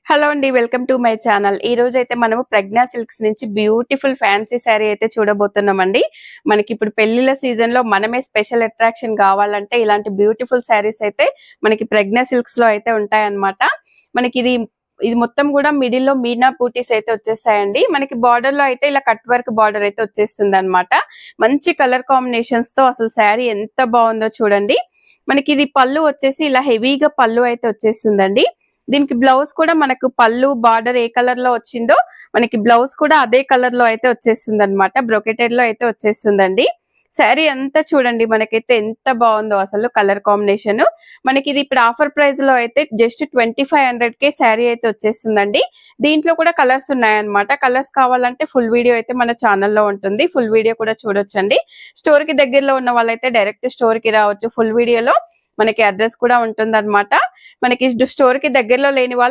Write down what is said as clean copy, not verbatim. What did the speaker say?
Hello అండి, welcome to my channel. ఈ రోజు అయితే మనము ప్రజ్ఞా సిల్క్స్ నుంచి బ్యూటిఫుల్ ఫ్యాన్సీ శారీ అయితే చూడబోతున్నామండి. మనకి ఇప్పుడు పెళ్లిళ్ళ సీజన్ లో మనమే స్పెషల్ అట్రాక్షన్ కావాలంటే ఇలాంటి బ్యూటిఫుల్ శారీస్ అయితే మనకి ప్రజ్ఞా సిల్క్స్ లో అయితే ఉంటాయన్నమాట. మనకి ఇది మొత్తం కూడా మిడిల్ లో మీనా బూటీస్ అయితే వచ్చేస్తాయండి. మనకి బార్డర్ లో అయితే ఇలా కట్ వర్క్ బార్డర్ అయితే వచ్చేస్తుంది అనమాట. మంచి కలర్ కాంబినేషన్స్ తో అసలు శారీ ఎంత బాగుందో చూడండి. మనకి ఇది పళ్ళు వచ్చేసి ఇలా హెవీగా పళ్ళు అయితే వచ్చేస్తుందండి. దీనికి బ్లౌజ్ కూడా మనకు పళ్ళు బార్డర్ ఏ కలర్ లో వచ్చిందో మనకి బ్లౌజ్ కూడా అదే కలర్ లో అయితే వచ్చేస్తుంది అనమాట. బ్రొకెటెడ్ లో అయితే వచ్చేస్తుందండి. శారీ అంతా చూడండి మనకైతే ఎంత బాగుందో అసలు కలర్ కాంబినేషన్. మనకి ఇది ఇప్పుడు ఆఫర్ ప్రైస్ లో అయితే జస్ట్ 2500కే శారీ అయితే వచ్చేస్తుందండి. దీంట్లో కూడా కలర్స్ ఉన్నాయన్నమాట. కలర్స్ కావాలంటే ఫుల్ వీడియో అయితే మన ఛానల్లో ఉంటుంది. ఫుల్ వీడియో కూడా చూడొచ్చండి. స్టోర్ కి దగ్గరలో ఉన్న వాళ్ళైతే డైరెక్ట్ స్టోర్ కి రావచ్చు. ఫుల్ వీడియోలో మనకి అడ్రస్ కూడా ఉంటుంది అనమాట. మనకి స్టోర్ కి దగ్గరలో లేని వాళ్ళు